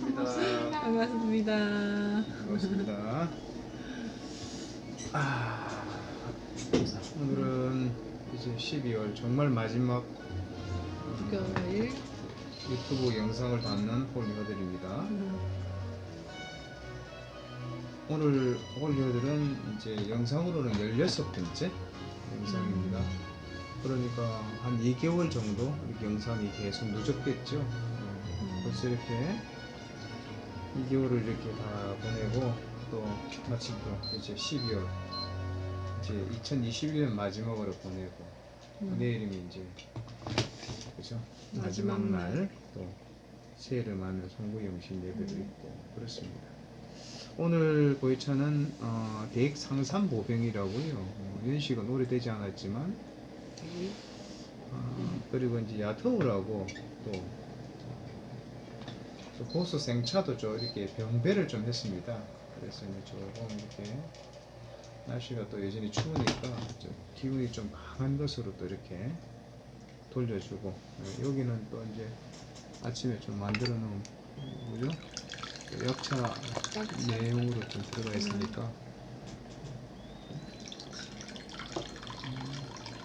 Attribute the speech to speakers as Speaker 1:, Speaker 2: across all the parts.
Speaker 1: 반갑습니다.
Speaker 2: 반갑습니다. 오늘은 이제 12월 정말 마지막
Speaker 1: 목요일.
Speaker 2: 유튜브 영상을 담는 홀리허들입니다. 오늘 홀리허들은 이제 영상으로는 16번째 영상입니다. 그러니까 한 2개월 정도 이렇게 영상이 계속 누적됐죠. 벌써 이렇게 2개월을 이렇게 다 보내고 또 마침 또 이제 12월 이제 2021년 마지막으로 보내고 내일이면 이제 그죠? 마지막 날 또 새해를 맞는 송구영신 예배도 있고 그렇습니다. 오늘 보이차는 대익상산보병이라고요. 연식은 오래되지 않았지만 그리고 이제 야터우라고 또 고수 생차도 좀 이렇게 병배를 좀 했습니다. 그래서 이제 조금 이렇게 날씨가 또 여전히 추우니까 기운이 좀 강한 것으로 또 이렇게 돌려주고, 여기는 또 이제 아침에 좀 만들어 놓은 뭐죠? 약차 내용으로 좀 들어가 있으니까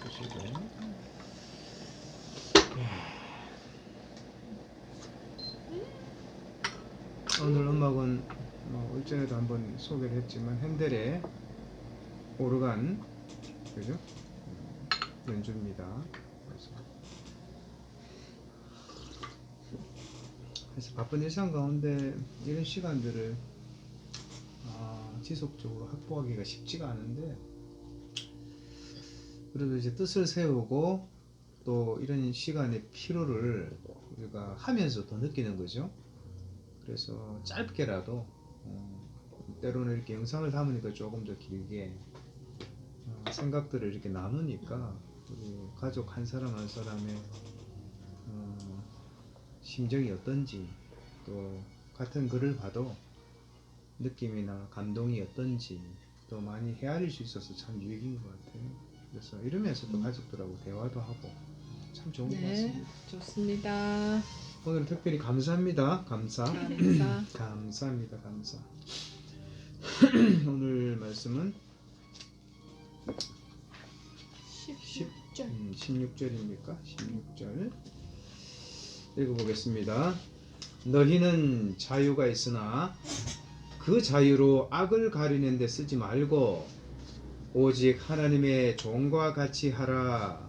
Speaker 2: 보시고. 오늘 음악은 일전에도 한번 소개를 했지만 핸델의 오르간 그죠? 연주입니다. 그래서 바쁜 일상 가운데 이런 시간들을 지속적으로 확보하기가 쉽지가 않은데, 그래도 이제 뜻을 세우고 또 이런 시간의 피로를 우리가 하면서 더 느끼는 거죠. 그래서 짧게라도 때로는 이렇게 영상을 담으니까 조금 더 길게 생각들을 이렇게 나누니까 우리 가족 한 사람 한 사람의 심정이 어떤지, 또 같은 글을 봐도 느낌이나 감동이 어떤지 또 많이 헤아릴 수 있어서 참 유익인 것 같아요. 그래서 이러면서 또 가족들하고 대화도 하고 참 좋은 것 같습니다.
Speaker 1: 좋습니다.
Speaker 2: 오늘 특별히 감사합니다. 감사. 감사합니다. 감사. 오늘 말씀은 16절입니까? 16절 읽어보겠습니다. 너희는 자유가 있으나 그 자유로 악을 가리는 데 쓰지 말고 오직 하나님의 종과 같이 하라.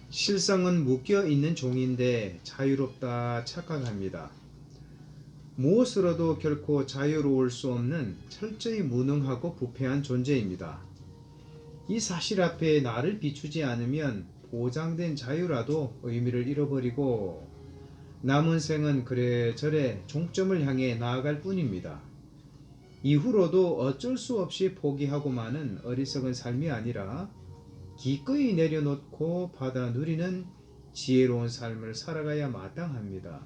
Speaker 2: 실상은 묶여 있는 종인데 자유롭다 착각합니다. 무엇으로도 결코 자유로울 수 없는 철저히 무능하고 부패한 존재입니다. 이 사실 앞에 나를 비추지 않으면 보장된 자유라도 의미를 잃어버리고 남은 생은 그래저래 종점을 향해 나아갈 뿐입니다. 이후로도 어쩔 수 없이 포기하고 마는 어리석은 삶이 아니라 기꺼이 내려놓고 받아 누리는 지혜로운 삶을 살아가야 마땅합니다.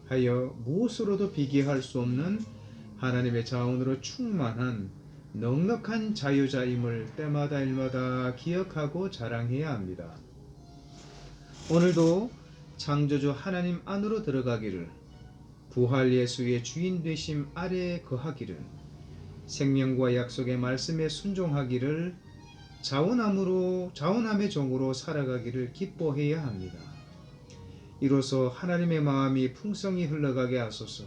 Speaker 2: 하여 무엇으로도 비교할 수 없는 하나님의 자원으로 충만한 넉넉한 자유자임을 때마다 일마다 기억하고 자랑해야 합니다. 오늘도 창조주 하나님 안으로 들어가기를, 부활 예수의 주인 되심 아래에 거하기를, 생명과 약속의 말씀에 순종하기를, 자원함의 종으로 살아가기를 기뻐해야 합니다. 이로써 하나님의 마음이 풍성히 흘러가게 하소서.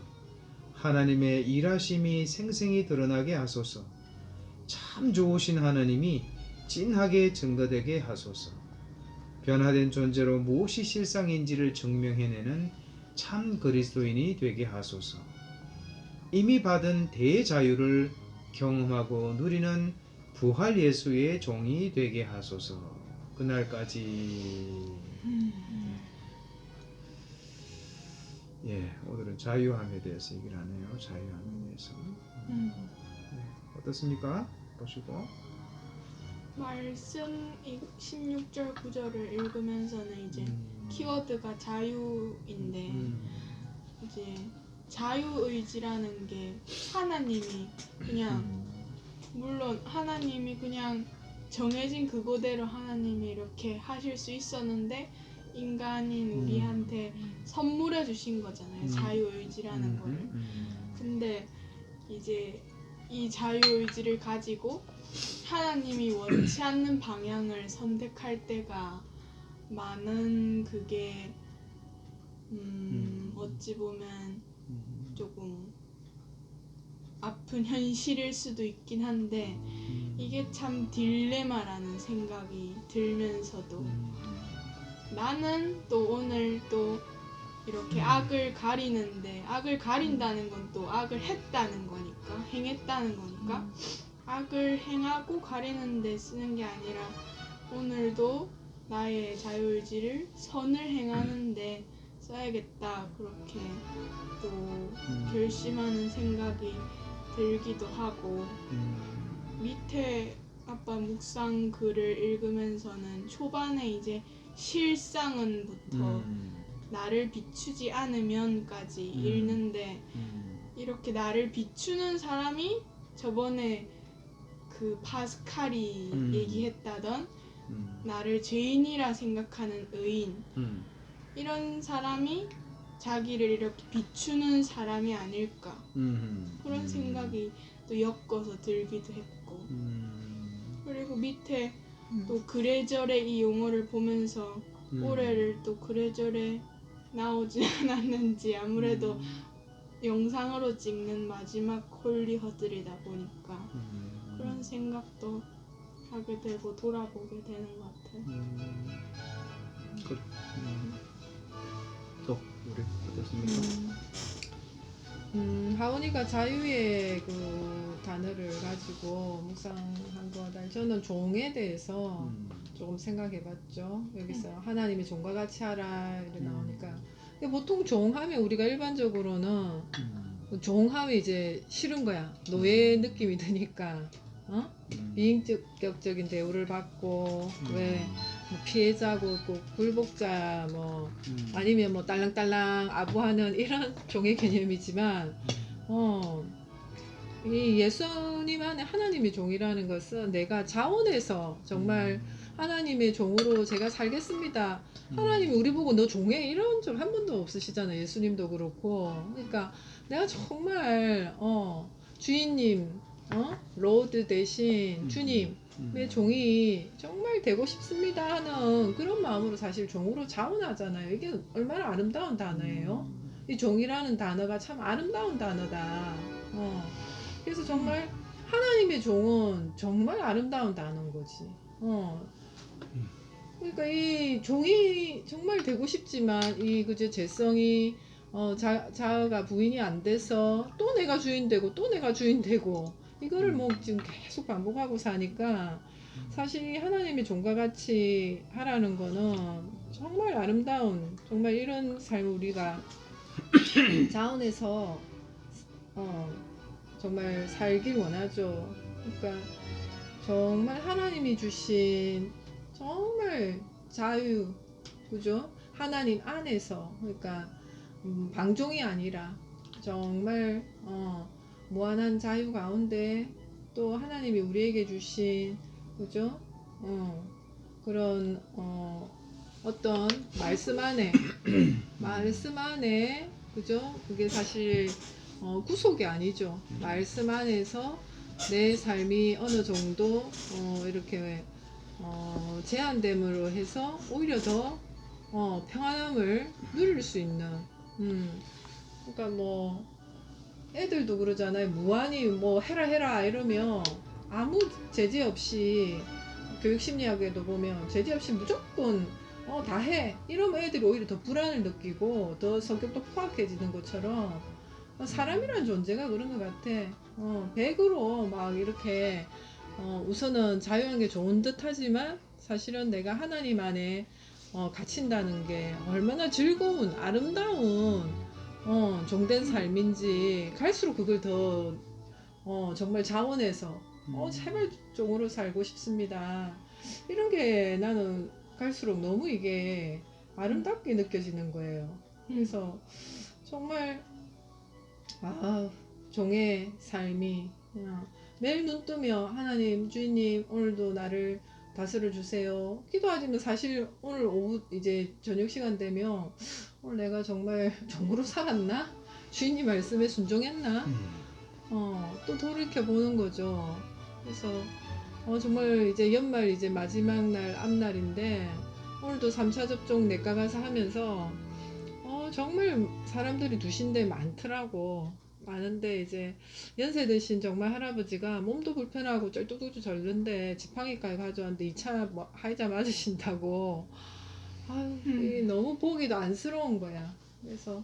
Speaker 2: 하나님의 일하심이 생생히 드러나게 하소서. 참 좋으신 하나님이 진하게 증거되게 하소서. 변화된 존재로 무엇이 실상인지를 증명해내는 참 그리스도인이 되게 하소서. 이미 받은 대자유를 경험하고 누리는 부활 예수의 종이 되게 하소서. 그날까지. 오늘은 자유함에 대해서 얘기를 하네요. 자유함에 대해서. 어떻습니까? 보시고.
Speaker 3: 말씀 16절 9절을 읽으면서는 이제 키워드가 자유인데 이제 자유의지라는 게 하나님이 그냥 물론 하나님이 그냥 정해진 그거대로 하나님이 이렇게 하실 수 있었는데 인간인 우리한테 선물해 주신 거잖아요. 자유의지라는 거를. 근데 이제 이 자유의지를 가지고 하나님이 원치 않는 방향을 선택할 때가 많은 그게 어찌 보면 조금 아픈 현실일 수도 있긴 한데 이게 참 딜레마라는 생각이 들면서도 나는 또 오늘 또 이렇게 악을 가리는데 악을 가린다는 건 또 악을 했다는 거니까 행했다는 거니까 악을 행하고 가리는데 쓰는 게 아니라 오늘도 나의 자유의지를 선을 행하는데 써야겠다 그렇게 또 결심하는 생각이 들기도 하고 밑에 아빠 묵상 글을 읽으면서는 초반에 이제 실상은부터 나를 비추지 않으면까지 읽는데 이렇게 나를 비추는 사람이 저번에 그 파스칼이 얘기했다던 나를 죄인이라 생각하는 의인 이런 사람이 자기를 이렇게 비추는 사람이 아닐까 그런 생각이 또 엮어서 들기도 했고 그리고 밑에 또 그래저래 이 용어를 보면서 올해를 또 그래저래 나오지 않았는지 아무래도 영상으로 찍는 마지막 홀리허들이다 보니까 그런 생각도 하게 되고 돌아보게 되는 것 같아요.
Speaker 2: 또 우리 어떻습니까?
Speaker 1: 하은이가 자유의 그 단어를 가지고 묵상한 거다. 저는 종에 대해서 조금 생각해봤죠. 여기서 하나님의 종과 같이 하라 이렇게 나오니까. 근데 보통 종하면 우리가 일반적으로는 종하면 이제 싫은 거야. 노예 느낌이 드니까. 비인격적인 대우를 받고 왜 뭐 피해자고 꼭 굴복자 뭐 아니면 뭐 딸랑딸랑 아부하는 이런 종의 개념이지만 이 예수님 안에 하나님의 종이라는 것은 내가 자원해서 정말 하나님의 종으로 제가 살겠습니다. 하나님이 우리 보고 너 종해 이런 점 한 번도 없으시잖아요. 예수님도 그렇고. 그러니까 내가 정말 주인님 로드 대신 주님의 종이 정말 되고 싶습니다 하는 그런 마음으로 사실 종으로 자원하잖아요. 이게 얼마나 아름다운 단어예요. 이 종이라는 단어가 참 아름다운 단어다. 그래서 정말 하나님의 종은 정말 아름다운 단어인 거지. 그러니까 이 종이 정말 되고 싶지만 이 그제 재성이 자아가 부인이 안 돼서 또 내가 주인 되고 또 내가 주인 되고 이거를 뭐 지금 계속 반복하고 사니까 사실 하나님의 종과 같이 하라는 거는 정말 아름다운 정말 이런 삶을 우리가 자원해서 정말 살길 원하죠. 그러니까 정말 하나님이 주신 정말 자유, 그죠? 하나님 안에서 그러니까 방종이 아니라 정말 무한한 자유 가운데 또 하나님이 우리에게 주신 그죠? 그런 어떤 말씀 안에 그죠? 그게 사실 구속이 아니죠. 말씀 안에서 내 삶이 어느 정도 이렇게 제한됨으로 해서 오히려 더 평안함을 누릴 수 있는 그러니까 뭐 애들도 그러잖아요. 무한히 뭐 해라 이러면 아무 제재 없이 교육심리학에도 보면 제재 없이 무조건 다 해 이러면 애들이 오히려 더 불안을 느끼고 더 성격도 포악해지는 것처럼 사람이란 존재가 그런 것 같아. 100으로 막 이렇게 우선은 자유한 게 좋은 듯 하지만 사실은 내가 하나님 안에 갇힌다는 게 얼마나 즐거운 아름다운 종된 삶인지 갈수록 그걸 더 정말 자원해서 제발 종으로 살고 싶습니다. 이런 게 나는 갈수록 너무 이게 아름답게 느껴지는 거예요. 그래서 정말 종의 삶이 그냥 매일 눈 뜨며 하나님 주인님 오늘도 나를 다스려 주세요. 기도하지만 사실 오늘 오후 이제 저녁 시간 되면 오늘 내가 정말 정으로 살았나? 주인님 말씀에 순종했나? 또 돌이켜 보는 거죠. 그래서 정말 이제 연말 이제 마지막 날 앞날인데 오늘도 3차 접종 내과 가서 하면서 정말 사람들이 두신 데 많더라고. 많은데 이제 연세 드신 정말 할아버지가 몸도 불편하고 쩔뚝뚝 절는데 지팡이까지 가져왔는데 2차 화이자 맞으신다고. 아유, 이게 너무 보기도 안쓰러운 거야. 그래서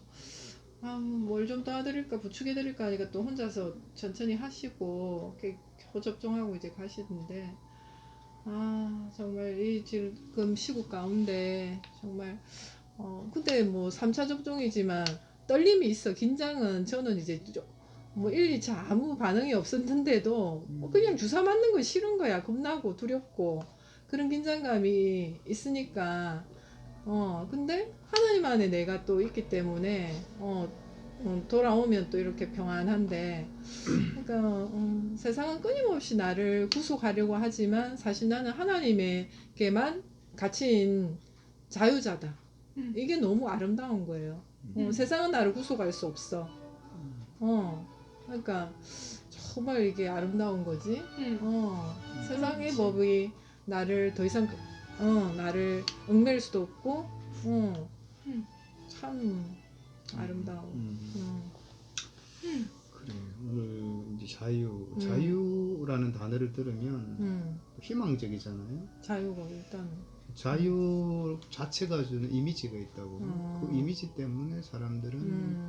Speaker 1: 뭘 좀 도와드릴까 부축해드릴까 하니까 또 혼자서 천천히 하시고 이렇게 겨우 접종하고 이제 가시는데 정말 이 지금 시국 가운데 정말 근데 뭐 3차 접종이지만 떨림이 있어. 긴장은 저는 이제 뭐 1, 2차 아무 반응이 없었는데도 그냥 주사 맞는 거 싫은 거야. 겁나고 두렵고 그런 긴장감이 있으니까 근데 하나님 안에 내가 또 있기 때문에 돌아오면 또 이렇게 평안한데 그러니까 세상은 끊임없이 나를 구속하려고 하지만 사실 나는 하나님에게만 갇힌 자유자다. 이게 너무 아름다운 거예요. 세상은 나를 구속할 수 없어. 그러니까 정말 이게 아름다운 거지. 세상의 법이 나를 더 이상 나를 얽매일 수도 없고 참 아름다워.
Speaker 2: 그래. 오늘 이제 자유라는 단어를 들으면 희망적이잖아요.
Speaker 1: 자유가 일단
Speaker 2: 자유 자체가 주는 이미지가 있다고. 그 이미지 때문에 사람들은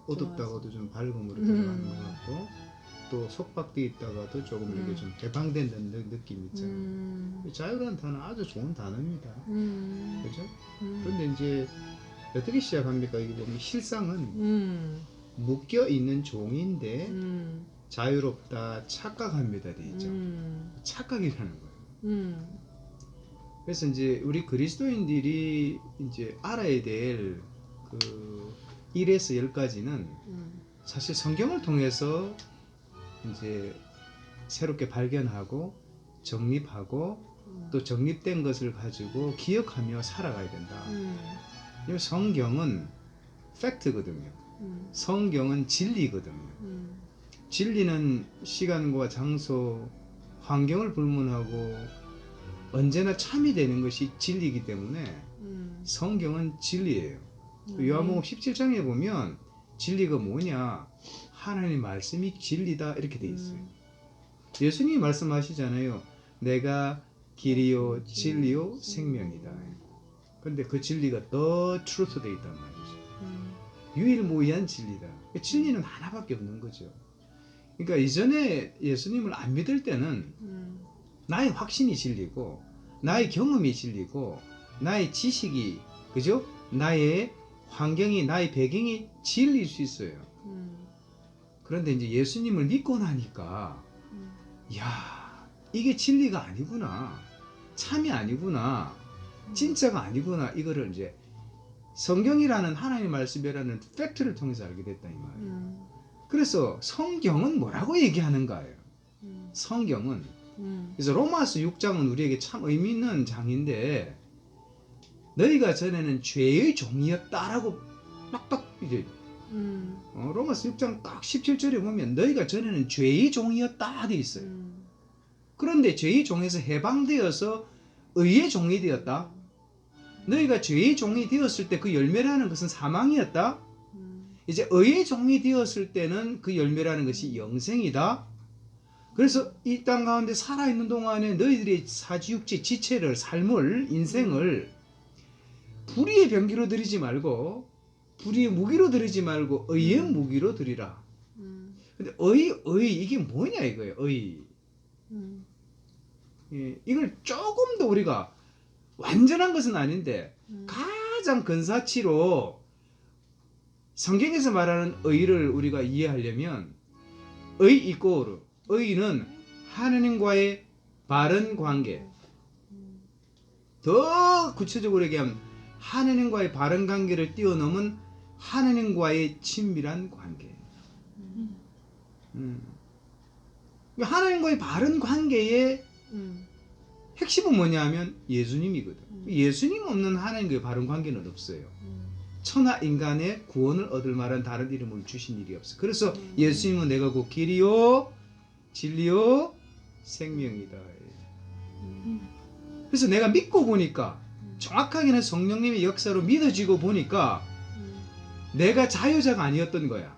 Speaker 2: 어둡다가도 좀 밝음으로 들어가는 것 같고 또 속박돼 있다가도 조금 이렇게 좀 개방된 느낌이 있잖아요. 자유라는 단어 아주 좋은 단어입니다. 그죠? 그런데 이제 어떻게 시작합니까? 이게 보면 실상은 묶여 있는 종인데 자유롭다 착각합니다 돼 있죠. 착각이라는 거예요. 그래서 이제 우리 그리스도인들이 이제 알아야 될 그 1에서 10까지는 사실 성경을 통해서 이제 새롭게 발견하고 정립하고 또 정립된 것을 가지고 기억하며 살아가야 된다. 이 성경은 팩트거든요. 성경은 진리거든요. 진리는 시간과 장소, 환경을 불문하고 언제나 참이 되는 것이 진리이기 때문에 성경은 진리예요. 요한복음 17장에 보면 진리가 뭐냐? 하나님 말씀이 진리다 이렇게 돼 있어요. 예수님이 말씀하시잖아요. 내가 길이요 진리요 생명이다. 근데 그 진리가 the truth 돼 있단 말이죠. 유일무이한 진리다. 진리는 하나밖에 없는 거죠. 그러니까 이전에 예수님을 안 믿을 때는 나의 확신이 진리고 나의 경험이 진리고 나의 지식이 그죠? 나의 환경이 나의 배경이 진리일 수 있어요. 그런데 이제 예수님을 믿고 나니까 야 이게 진리가 아니구나 참이 아니구나 진짜가 아니구나 이거를 이제 성경이라는 하나님의 말씀이라는 팩트를 통해서 알게 됐다 이 말이에요. 그래서 성경은 뭐라고 얘기하는가예요. 성경은 그래서 로마서 6장은 우리에게 참 의미 있는 장인데 너희가 전에는 죄의 종이었다라고 딱딱 이제 로마서 6장 딱 17절에 보면 너희가 전에는 죄의 종이었다 돼 있어요. 그런데 죄의 종에서 해방되어서 의의 종이 되었다. 너희가 죄의 종이 되었을 때 그 열매라는 것은 사망이었다. 이제 의의 종이 되었을 때는 그 열매라는 것이 영생이다. 그래서 이 땅 가운데 살아있는 동안에 너희들의 사지육지 지체를 삶을 인생을 불의의 병기로 드리지 말고 불의의 무기로 드리지 말고 의의 무기로 드리라. 근데 의 이게 뭐냐 이거예요. 의. 예, 이걸 조금 더 우리가 완전한 것은 아닌데 가장 근사치로 성경에서 말하는 의를 우리가 이해하려면 의 이꼬르 의는 하나님과의 바른 관계 더 구체적으로 얘기하면 하나님과의 바른 관계를 뛰어넘은 하나님과의 친밀한 관계. 하나님과의 바른 관계에 핵심은 뭐냐면 예수님이거든.
Speaker 1: 음.
Speaker 2: 예수님 없는 하나님과의 바른 관계는 없어요. 천하 인간의 구원을 얻을 만한 다른 이름을 주신 일이 없어. 그래서 예수님은 내가 곧 길이요 진리요 생명이다. 그래서 내가 믿고 보니까 정확하게는 성령님의 역사로 믿어지고 보니까 내가 자유자가 아니었던 거야.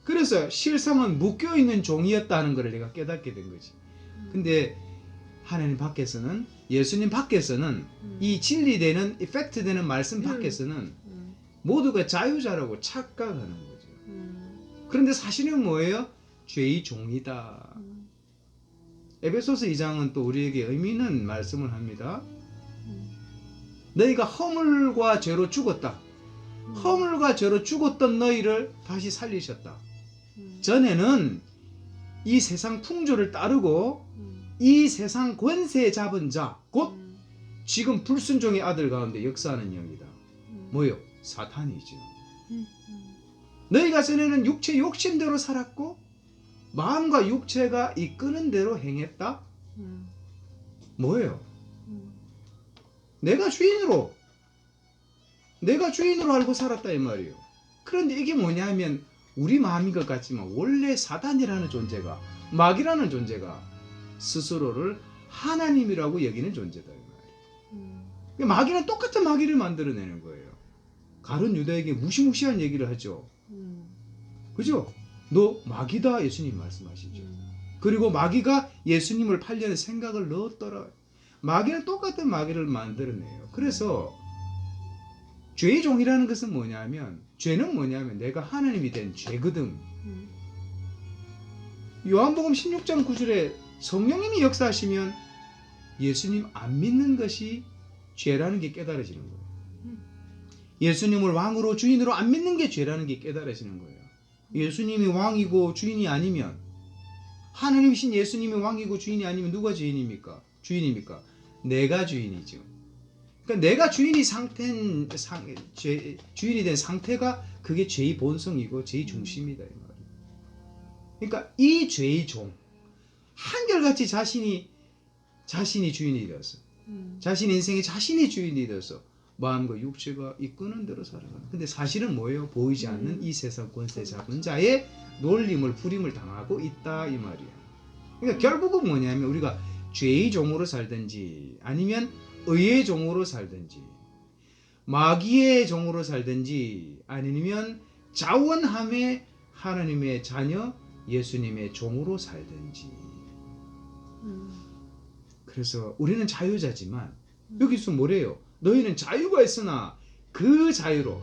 Speaker 2: 그래서 실상은 묶여있는 종이었다는 걸 내가 깨닫게 된 거지. 근데 하나님 밖에서는, 예수님 밖에서는 이 진리되는 이펙트되는 말씀 밖에서는 모두가 자유자라고 착각하는 거죠. 그런데 사실은 뭐예요? 죄의 종이다. 에베소서 2장은 또 우리에게 의미 있는 말씀을 합니다. 너희가 허물과 죄로 죽었다. 허물과 죄로 죽었던 너희를 다시 살리셨다. 전에는 이 세상 풍조를 따르고 이 세상 권세 잡은 자, 곧 지금 불순종의 아들 가운데 역사하는 영이다. 뭐요? 사탄이죠. 너희가 전에는 육체 욕심대로 살았고 마음과 육체가 이끄는 대로 행했다. 뭐예요? 내가 주인으로 알고 살았다 이 말이에요. 그런데 이게 뭐냐면 우리 마음인 것 같지만 원래 사단이라는 존재가, 마귀라는 존재가 스스로를 하나님이라고 여기는 존재다 이 말이에요. 마귀는 똑같은 마귀를 만들어내는 거예요. 가룟 유다에게 무시무시한 얘기를 하죠. 그죠? 너 마귀다 예수님 말씀하시죠. 그리고 마귀가 예수님을 팔려는 생각을 넣었더라. 마귀는 똑같은 마귀를 만들어내요. 그래서 죄의 종이라는 것은 뭐냐면, 죄는 뭐냐면 내가 하나님이 된 죄거든. 요한복음 16장 9절에 성령님이 역사하시면 예수님 안 믿는 것이 죄라는 게 깨달아지는 거예요. 예수님을 왕으로 주인으로 안 믿는 게 죄라는 게 깨달아지는 거예요. 예수님이 왕이고 주인이 아니면, 하나님이신 예수님이 왕이고 주인이 아니면 누가 주인입니까? 내가 주인이죠. 그러니까 내가 주인이 주인이 된 상태가 그게 죄의 본성이고 죄의 중심이다 이 말이에요. 그러니까 이 죄의 종, 한결같이 자신이 주인이 되어서, 자신 인생의 자신이 주인이 되어서 마음과 육체가 이끄는 대로 살아가는. 근데 사실은 뭐예요? 보이지 않는 이 세상 권세 잡은 자의 놀림을 부림을 당하고 있다 이 말이에요. 그러니까 결국은 뭐냐면 우리가 죄의 종으로 살든지 아니면 의의 종으로 살든지 마귀의 종으로 살든지 아니면 자원함의 하나님의 자녀 예수님의 종으로 살든지. 그래서 우리는 자유자지만 여기서 뭐래요? 너희는 자유가 있으나 그 자유로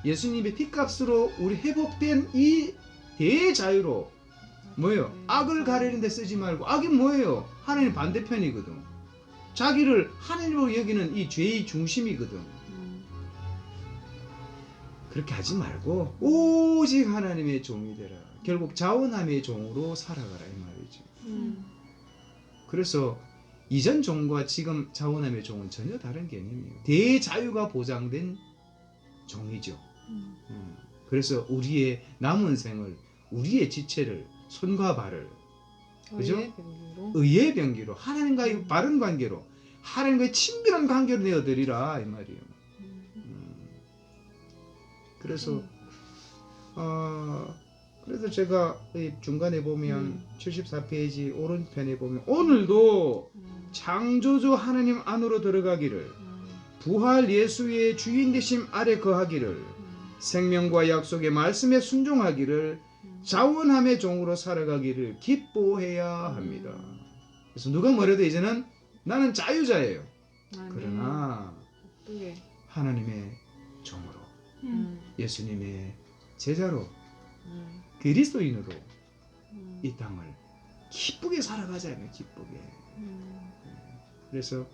Speaker 2: 예수님의 피값으로 우리 회복된 이 대자유로 뭐예요? 악을 가리는 데 쓰지 말고, 악이 뭐예요? 하나님 반대편이거든. 자기를 하나님으로 여기는 이 죄의 중심이거든. 그렇게 하지 말고 오직 하나님의 종이 되라. 결국 자원함의 종으로 살아가라 이 말이죠. 그래서 이전 종과 지금 자원함의 종은 전혀 다른 개념이에요. 대자유가 보장된 종이죠. 그래서 우리의 남은 생을, 우리의 지체를, 손과 발을, 그죠? 의의 병기로, 하나님과의 바른 관계로, 하나님과의 친밀한 관계로 내어드리라 이 말이에요. 그래서 그래서 제가 중간에 보면 74페이지 오른편에 보면 오늘도 창조주 하나님 안으로 들어가기를, 부활 예수의 주인 되심 아래 거하기를, 생명과 약속의 말씀에 순종하기를, 자원함의 종으로 살아가기를 기뻐해야 합니다. 그래서 누가 뭐래도 이제는 나는 자유자예요. 그러나 하나님의 종으로, 예수님의 제자로, 그리스도인으로 이 땅을 기쁘게 살아가자면 기쁘게. 그래서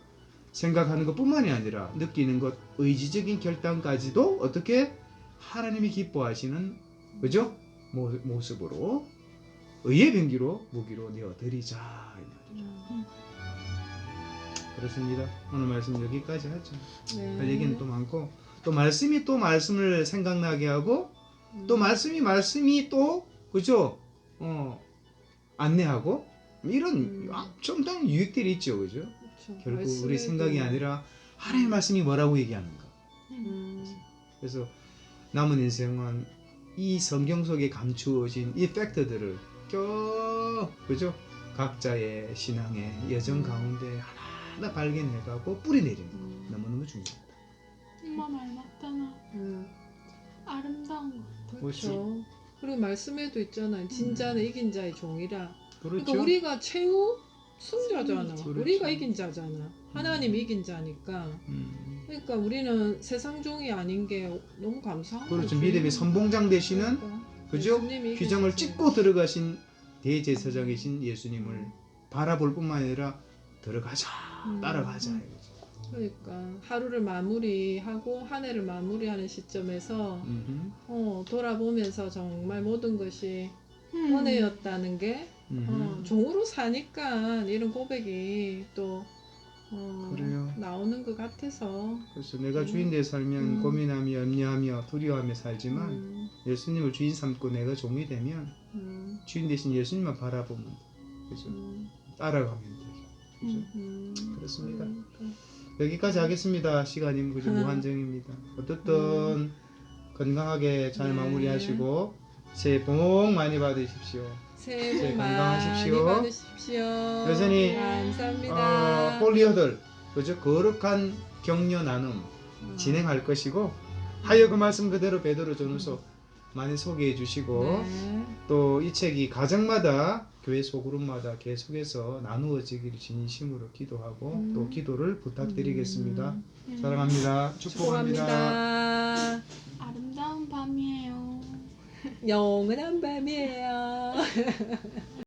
Speaker 2: 생각하는 것뿐만이 아니라 느끼는 것, 의지적인 결단까지도 어떻게 하나님이 기뻐하시는, 그죠? 모습으로 의의 병기로 무기로 내어드리자 이 말이죠. 그렇습니다. 오늘 말씀 여기까지 하죠. 할 얘기는 또 많고, 또 말씀이 또 말씀을 생각나게 하고, 또 말씀이 또 그죠? 안내하고 이런 엄청난 유익들이 있죠, 그죠?
Speaker 1: 그렇죠.
Speaker 2: 결국 우리
Speaker 1: 말씀에도-
Speaker 2: 생각이 아니라 하나님의 말씀이 뭐라고 얘기하는가. 그래서 남은 인생은 이 성경 속에 감추어진 이 팩트들을 그죠? 각자의 신앙의 여정 가운데 하나하나 발견해가고 뿌리내리는 거 너무너무 중요합니다.
Speaker 3: 엄마 말 맞잖아. 아름다운 거.
Speaker 1: 그렇죠. 그리고 말씀에도 있잖아요. 진자는 이긴 자의 종이라.
Speaker 2: 그렇죠.
Speaker 1: 그러니까 우리가 최후 승자잖아.
Speaker 2: 그렇죠.
Speaker 1: 우리가 이긴 자잖아. 하나님이 이긴 자니까. 그러니까 우리는 세상 종이 아닌 게 너무 감사한
Speaker 2: 그렇죠.
Speaker 1: 거지.
Speaker 2: 믿음의 선봉장 되시는
Speaker 1: 그러니까.
Speaker 2: 그죠?
Speaker 1: 예수님이
Speaker 2: 규정을
Speaker 1: 이기셨지.
Speaker 2: 찍고 들어가신 대제사장이신 예수님을 바라볼 뿐만 아니라 들어가자, 따라가자. 이거죠.
Speaker 1: 그러니까 하루를 마무리하고 한 해를 마무리하는 시점에서 돌아보면서 정말 모든 것이 은혜였다는 게 종으로 사니까 이런 고백이 또
Speaker 2: 그래요.
Speaker 1: 나오는 것 같아서.
Speaker 2: 그래서 내가 주인 되 살면 고민하며 염려하며 두려워하며 살지만 예수님을 주인 삼고 내가 종이 되면 주인 대신 예수님만 바라보면 돼. 그죠? 따라가면 돼. 그죠? 그렇습니다.
Speaker 1: 그러니까.
Speaker 2: 여기까지 하겠습니다. 시간이 그저 무한정입니다. 어떻든 건강하게 잘
Speaker 1: 네.
Speaker 2: 마무리하시고 새해 복 많이 받으십시오.
Speaker 1: 새해 복 많이
Speaker 2: 건강하십시오.
Speaker 1: 받으십시오.
Speaker 2: 여전히
Speaker 1: 감사합니다.
Speaker 2: 홀리어들 그저 거룩한 격려 나눔 진행할 것이고 하여 그 말씀 그대로 베드로 전후서 많이 소개해 주시고
Speaker 1: 네.
Speaker 2: 또 이 책이 가정마다 교회 소그룹마다 계속해서 나누어지기를 진심으로 기도하고 또 기도를 부탁드리겠습니다. 사랑합니다. 축복합니다.
Speaker 1: 축복합니다.
Speaker 3: 아름다운 밤이에요.
Speaker 1: 영원한 밤이에요.